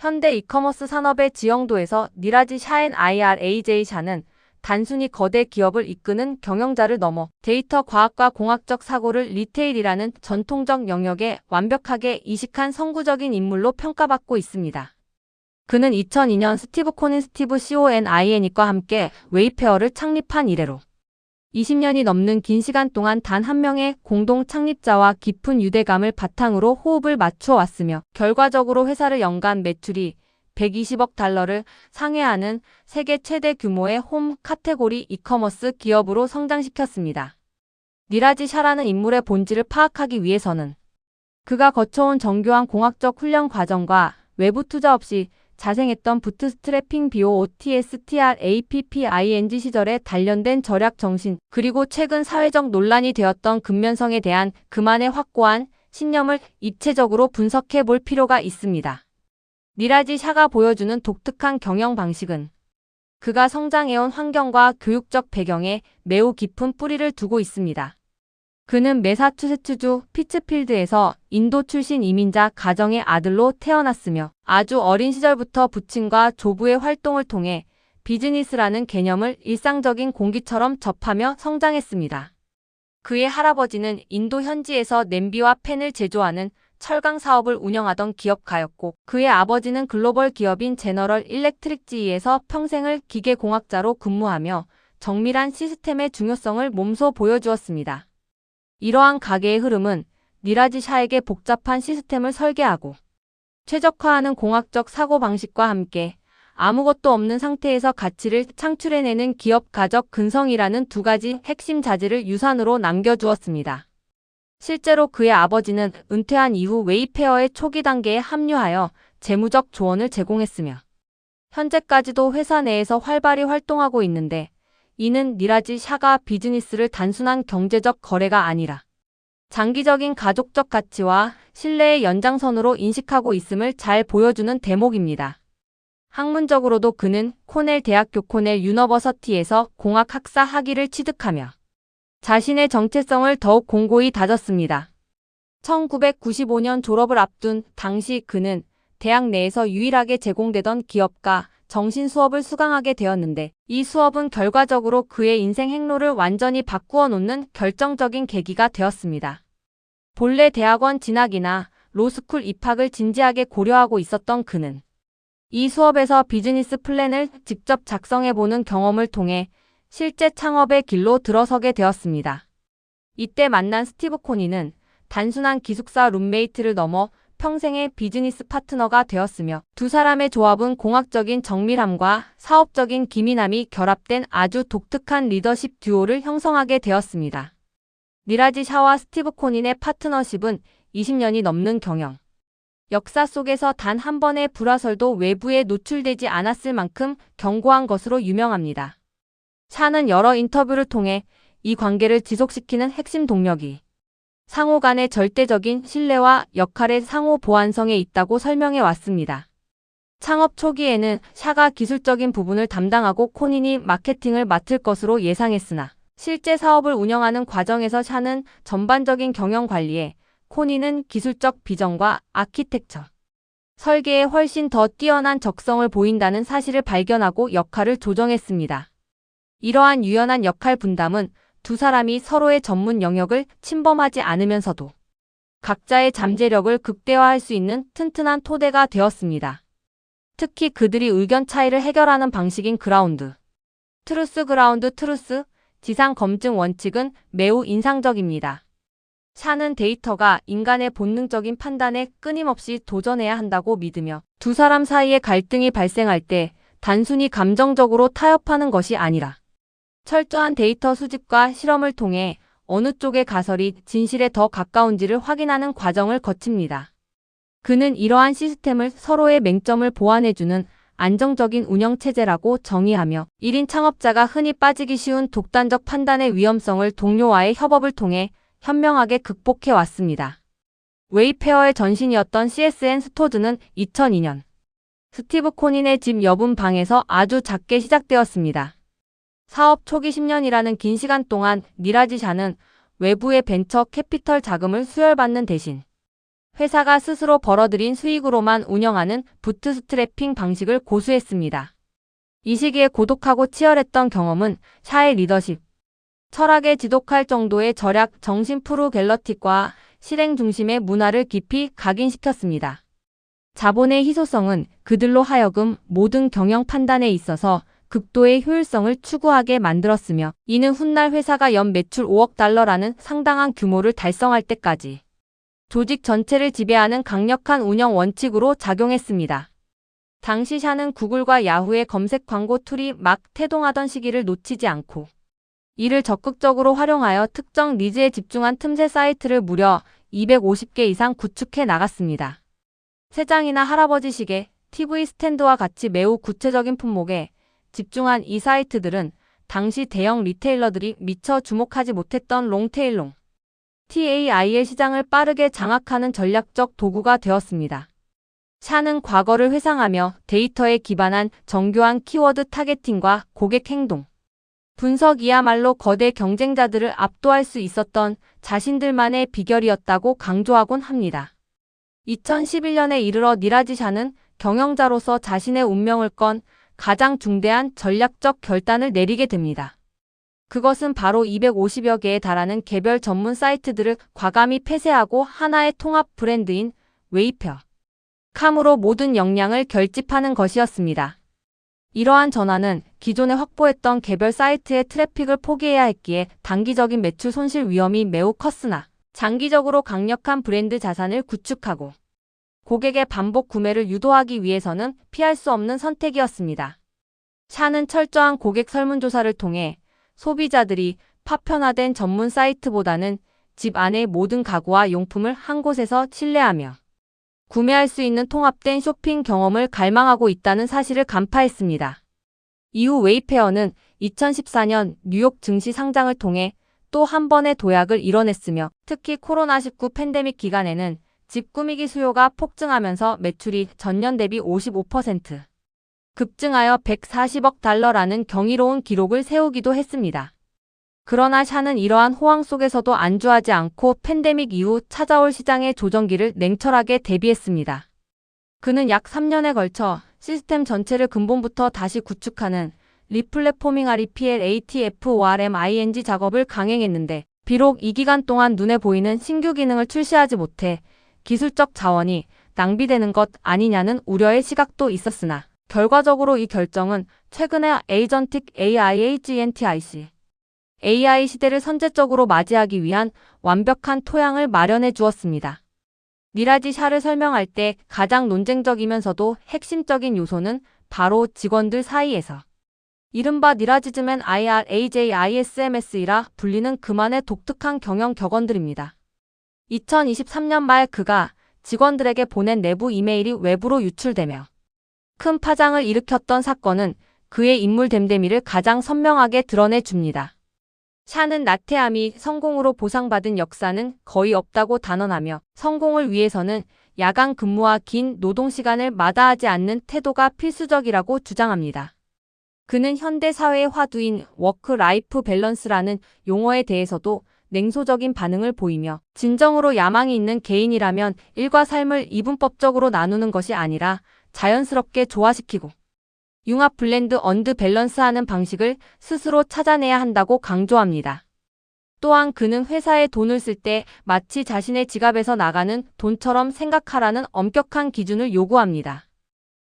현대 이커머스 산업의 지형도에서 니라지 샤앤 IRAJ 샤는 단순히 거대 기업을 이끄는 경영자를 넘어 데이터 과학과 공학적 사고를 리테일이라는 전통적 영역에 완벽하게 이식한 선구적인 인물로 평가받고 있습니다. 그는 2002년 스티브 코닌 스티브 CONIN과 함께 웨이페어를 창립한 이래로 20년이 넘는 긴 시간 동안 단 한 명의 공동 창립자와 깊은 유대감을 바탕으로 호흡을 맞춰 왔으며 결과적으로 회사를 연간 매출이 120억 달러를 상회하는 세계 최대 규모의 홈 카테고리 이커머스 기업으로 성장시켰습니다. 니라지 샤라는 인물의 본질을 파악하기 위해서는 그가 거쳐온 정교한 공학적 훈련 과정과 외부 투자 없이 자생했던 부트스트래핑 BOOTSTRAPPING 시절의 단련된 절약 정신, 그리고 최근 사회적 논란이 되었던 근면성에 대한 그만의 확고한 신념을 입체적으로 분석해 볼 필요가 있습니다. 니라지 샤가 보여주는 독특한 경영 방식은 그가 성장해온 환경과 교육적 배경에 매우 깊은 뿌리를 두고 있습니다. 그는 매사추세츠주 피츠필드에서 인도 출신 이민자 가정의 아들로 태어났으며 아주 어린 시절부터 부친과 조부의 활동을 통해 비즈니스라는 개념을 일상적인 공기처럼 접하며 성장했습니다. 그의 할아버지는 인도 현지에서 냄비와 팬을 제조하는 철강 사업을 운영하던 기업가였고 그의 아버지는 글로벌 기업인 제너럴 일렉트릭지에서 평생을 기계공학자로 근무하며 정밀한 시스템의 중요성을 몸소 보여주었습니다. 이러한 가계의 흐름은 니라지 샤에게 복잡한 시스템을 설계하고 최적화하는 공학적 사고방식과 함께 아무것도 없는 상태에서 가치를 창출해내는 기업가적 근성이라는 두 가지 핵심 자질을 유산으로 남겨주었습니다. 실제로 그의 아버지는 은퇴한 이후 웨이페어의 초기 단계에 합류하여 재무적 조언을 제공했으며 현재까지도 회사 내에서 활발히 활동하고 있는데 이는 니라지 샤가 비즈니스를 단순한 경제적 거래가 아니라 장기적인 가족적 가치와 신뢰의 연장선으로 인식하고 있음을 잘 보여주는 대목입니다. 학문적으로도 그는 코넬 대학교 코넬 유너버서티에서 공학 학사 학위를 취득하며 자신의 정체성을 더욱 공고히 다졌습니다. 1995년 졸업을 앞둔 당시 그는 대학 내에서 유일하게 제공되던 기업가 정신 수업을 수강하게 되었는데 이 수업은 결과적으로 그의 인생 행로를 완전히 바꾸어 놓는 결정적인 계기가 되었습니다. 본래 대학원 진학이나 로스쿨 입학을 진지하게 고려하고 있었던 그는 이 수업에서 비즈니스 플랜을 직접 작성해보는 경험을 통해 실제 창업의 길로 들어서게 되었습니다. 이때 만난 스티브 코니는 단순한 기숙사 룸메이트를 넘어 평생의 비즈니스 파트너가 되었으며 두 사람의 조합은 공학적인 정밀함과 사업적인 기민함이 결합된 아주 독특한 리더십 듀오를 형성하게 되었습니다. 니라지 샤와 스티브 코닌의 파트너십은 20년이 넘는 경영 역사 속에서 단 한 번의 불화설도 외부에 노출되지 않았을 만큼 견고한 것으로 유명합니다. 샤는 여러 인터뷰를 통해 이 관계를 지속시키는 핵심 동력이 상호 간의 절대적인 신뢰와 역할의 상호 보완성에 있다고 설명해 왔습니다. 창업 초기에는 샤가 기술적인 부분을 담당하고 코닌이 마케팅을 맡을 것으로 예상했으나 실제 사업을 운영하는 과정에서 샤는 전반적인 경영 관리에 코닌은 기술적 비전과 아키텍처, 설계에 훨씬 더 뛰어난 적성을 보인다는 사실을 발견하고 역할을 조정했습니다. 이러한 유연한 역할 분담은 두 사람이 서로의 전문 영역을 침범하지 않으면서도 각자의 잠재력을 극대화할 수 있는 튼튼한 토대가 되었습니다. 특히 그들이 의견 차이를 해결하는 방식인 그라운드, 트루스 그라운드 트루스, 지상 검증 원칙은 매우 인상적입니다. 샤는 데이터가 인간의 본능적인 판단에 끊임없이 도전해야 한다고 믿으며 두 사람 사이에 갈등이 발생할 때 단순히 감정적으로 타협하는 것이 아니라 철저한 데이터 수집과 실험을 통해 어느 쪽의 가설이 진실에 더 가까운지를 확인하는 과정을 거칩니다. 그는 이러한 시스템을 서로의 맹점을 보완해주는 안정적인 운영체제라고 정의하며 1인 창업자가 흔히 빠지기 쉬운 독단적 판단의 위험성을 동료와의 협업을 통해 현명하게 극복해 왔습니다. 웨이페어의 전신이었던 CSN 스토즈는 2002년 스티브 코닌의 집 여분 방에서 아주 작게 시작되었습니다. 사업 초기 10년이라는 긴 시간 동안 니라지 샤는 외부의 벤처 캐피털 자금을 수혈받는 대신 회사가 스스로 벌어들인 수익으로만 운영하는 부트스트래핑 방식을 고수했습니다. 이 시기에 고독하고 치열했던 경험은 샤의 리더십, 철학에 지독할 정도의 절약 정신 프루갤러틱과 실행 중심의 문화를 깊이 각인시켰습니다. 자본의 희소성은 그들로 하여금 모든 경영 판단에 있어서 극도의 효율성을 추구하게 만들었으며 이는 훗날 회사가 연 매출 5억 달러라는 상당한 규모를 달성할 때까지 조직 전체를 지배하는 강력한 운영 원칙으로 작용했습니다. 당시 샤는 구글과 야후의 검색 광고 툴이 막 태동하던 시기를 놓치지 않고 이를 적극적으로 활용하여 특정 니즈에 집중한 틈새 사이트를 무려 250개 이상 구축해 나갔습니다. 새장이나 할아버지 시계, TV 스탠드와 같이 매우 구체적인 품목에 집중한 이 사이트들은 당시 대형 리테일러들이 미처 주목하지 못했던 롱테일롱, TAI의 시장을 빠르게 장악하는 전략적 도구가 되었습니다. 샤는 과거를 회상하며 데이터에 기반한 정교한 키워드 타겟팅과 고객 행동, 분석이야말로 거대 경쟁자들을 압도할 수 있었던 자신들만의 비결이었다고 강조하곤 합니다. 2011년에 이르러 니라지 샤는 경영자로서 자신의 운명을 건 가장 중대한 전략적 결단을 내리게 됩니다. 그것은 바로 250여 개에 달하는 개별 전문 사이트들을 과감히 폐쇄하고 하나의 통합 브랜드인 웨이페어캄으로 모든 역량을 결집하는 것이었습니다. 이러한 전환은 기존에 확보했던 개별 사이트의 트래픽을 포기해야 했기에 단기적인 매출 손실 위험이 매우 컸으나 장기적으로 강력한 브랜드 자산을 구축하고 고객의 반복 구매를 유도하기 위해서는 피할 수 없는 선택이었습니다. 샤는 철저한 고객 설문조사를 통해 소비자들이 파편화된 전문 사이트보다는 집 안의 모든 가구와 용품을 한 곳에서 신뢰하며 구매할 수 있는 통합된 쇼핑 경험을 갈망하고 있다는 사실을 간파했습니다. 이후 웨이페어는 2014년 뉴욕 증시 상장을 통해 또 한 번의 도약을 이뤄냈으며 특히 코로나19 팬데믹 기간에는 집 꾸미기 수요가 폭증하면서 매출이 전년 대비 55% 급증하여 140억 달러라는 경이로운 기록을 세우기도 했습니다. 그러나 샤는 이러한 호황 속에서도 안주하지 않고 팬데믹 이후 찾아올 시장의 조정기를 냉철하게 대비했습니다. 그는 약 3년에 걸쳐 시스템 전체를 근본부터 다시 구축하는 리플랫포밍 REPLATFORMING 작업을 강행했는데 비록 이 기간 동안 눈에 보이는 신규 기능을 출시하지 못해 기술적 자원이 낭비되는 것 아니냐는 우려의 시각도 있었으나 결과적으로 이 결정은 최근의 에이전틱 AI 시대를 선제적으로 맞이하기 위한 완벽한 토양을 마련해 주었습니다. 니라지 샤를 설명할 때 가장 논쟁적이면서도 핵심적인 요소는 바로 직원들 사이에서 이른바 니라지즘엔 IRAJISMS이라 불리는 그만의 독특한 경영 격언들입니다. 2023년 말 그가 직원들에게 보낸 내부 이메일이 외부로 유출되며 큰 파장을 일으켰던 사건은 그의 인물 됨됨이를 가장 선명하게 드러내줍니다. 샤는 나태함이 성공으로 보상받은 역사는 거의 없다고 단언하며 성공을 위해서는 야간 근무와 긴 노동시간을 마다하지 않는 태도가 필수적이라고 주장합니다. 그는 현대 사회의 화두인 워크-라이프 밸런스라는 용어에 대해서도 냉소적인 반응을 보이며 진정으로 야망이 있는 개인이라면 일과 삶을 이분법적으로 나누는 것이 아니라 자연스럽게 조화시키고 융합 블렌드 언드 밸런스하는 방식을 스스로 찾아내야 한다고 강조합니다. 또한 그는 회사에 돈을 쓸 때 마치 자신의 지갑에서 나가는 돈처럼 생각하라는 엄격한 기준을 요구합니다.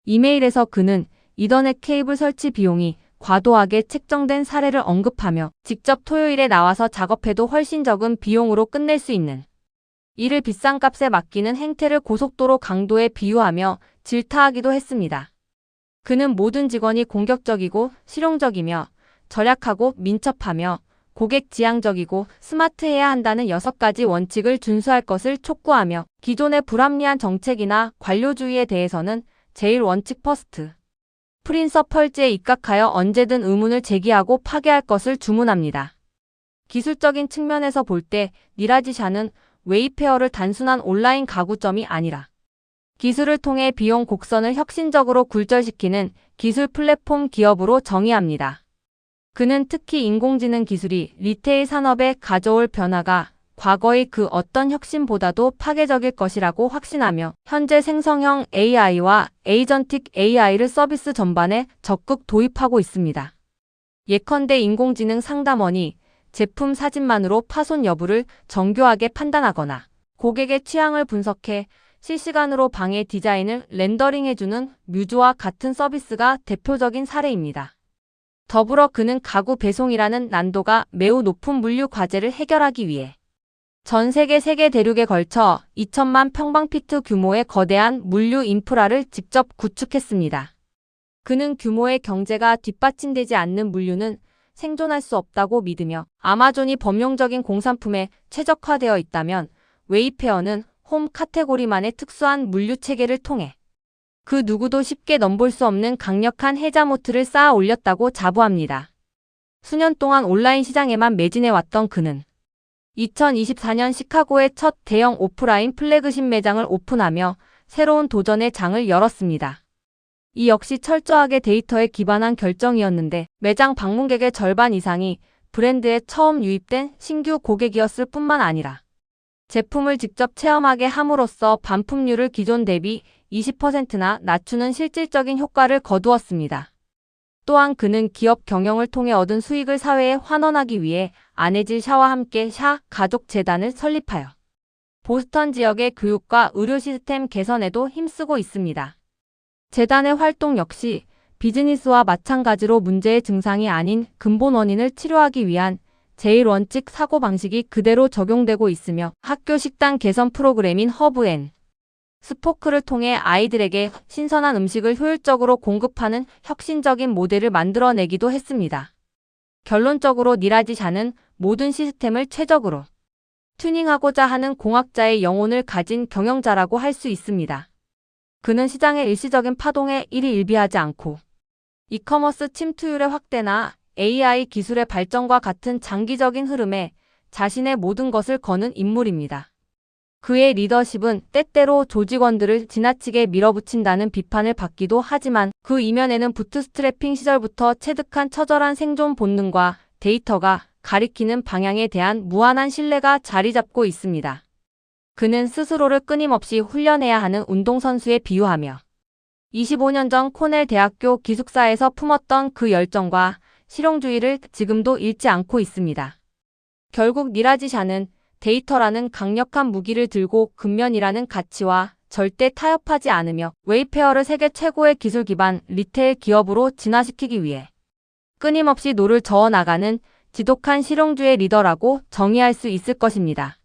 이메일에서 그는 이더넷 케이블 설치 비용이 과도하게 책정된 사례를 언급하며 직접 토요일에 나와서 작업해도 훨씬 적은 비용으로 끝낼 수 있는 이를 비싼 값에 맡기는 행태를 고속도로 강도에 비유하며 질타하기도 했습니다. 그는 모든 직원이 공격적이고 실용적이며 절약하고 민첩하며 고객 지향적이고 스마트해야 한다는 6가지 원칙을 준수할 것을 촉구하며 기존의 불합리한 정책이나 관료주의에 대해서는 제일 원칙 퍼스트 프린서펄즈에 입각하여 언제든 의문을 제기하고 파괴할 것을 주문합니다. 기술적인 측면에서 볼 때 니라지 샤는 웨이페어를 단순한 온라인 가구점이 아니라 기술을 통해 비용 곡선을 혁신적으로 굴절시키는 기술 플랫폼 기업으로 정의합니다. 그는 특히 인공지능 기술이 리테일 산업에 가져올 변화가 과거의 그 어떤 혁신보다도 파괴적일 것이라고 확신하며 현재 생성형 AI와 에이전틱 AI를 서비스 전반에 적극 도입하고 있습니다. 예컨대 인공지능 상담원이 제품 사진만으로 파손 여부를 정교하게 판단하거나 고객의 취향을 분석해 실시간으로 방의 디자인을 렌더링해주는 뮤즈와 같은 서비스가 대표적인 사례입니다. 더불어 그는 가구 배송이라는 난도가 매우 높은 물류 과제를 해결하기 위해 전 세계 3개 대륙에 걸쳐 2천만 평방피트 규모의 거대한 물류 인프라를 직접 구축했습니다. 그는 규모의 경제가 뒷받침되지 않는 물류는 생존할 수 없다고 믿으며 아마존이 범용적인 공산품에 최적화되어 있다면 웨이페어는 홈 카테고리만의 특수한 물류 체계를 통해 그 누구도 쉽게 넘볼 수 없는 강력한 해자 모트를 쌓아 올렸다고 자부합니다. 수년 동안 온라인 시장에만 매진해왔던 그는 2024년 시카고의 첫 대형 오프라인 플래그십 매장을 오픈하며 새로운 도전의 장을 열었습니다. 이 역시 철저하게 데이터에 기반한 결정이었는데 매장 방문객의 절반 이상이 브랜드에 처음 유입된 신규 고객이었을 뿐만 아니라 제품을 직접 체험하게 함으로써 반품률을 기존 대비 20%나 낮추는 실질적인 효과를 거두었습니다. 또한 그는 기업 경영을 통해 얻은 수익을 사회에 환원하기 위해 아내질 샤와 함께 샤 가족재단을 설립하여 보스턴 지역의 교육과 의료 시스템 개선에도 힘쓰고 있습니다. 재단의 활동 역시 비즈니스와 마찬가지로 문제의 증상이 아닌 근본 원인을 치료하기 위한 제1원칙 사고방식이 그대로 적용되고 있으며 학교 식단 개선 프로그램인 허브 앤 스포크를 통해 아이들에게 신선한 음식을 효율적으로 공급하는 혁신적인 모델을 만들어내기도 했습니다. 결론적으로 니라지 샤는 모든 시스템을 최적으로 튜닝하고자 하는 공학자의 영혼을 가진 경영자라고 할 수 있습니다. 그는 시장의 일시적인 파동에 일희일비하지 않고 이커머스 침투율의 확대나 AI 기술의 발전과 같은 장기적인 흐름에 자신의 모든 것을 거는 인물입니다. 그의 리더십은 때때로 조직원들을 지나치게 밀어붙인다는 비판을 받기도 하지만 그 이면에는 부트스트래핑 시절부터 체득한 처절한 생존 본능과 데이터가 가리키는 방향에 대한 무한한 신뢰가 자리 잡고 있습니다. 그는 스스로를 끊임없이 훈련해야 하는 운동선수에 비유하며 25년 전 코넬 대학교 기숙사에서 품었던 그 열정과 실용주의를 지금도 잃지 않고 있습니다. 결국 니라지 샤는 데이터라는 강력한 무기를 들고 근면이라는 가치와 절대 타협하지 않으며 웨이페어를 세계 최고의 기술 기반 리테일 기업으로 진화시키기 위해 끊임없이 노를 저어나가는 지독한 실용주의 리더라고 정의할 수 있을 것입니다.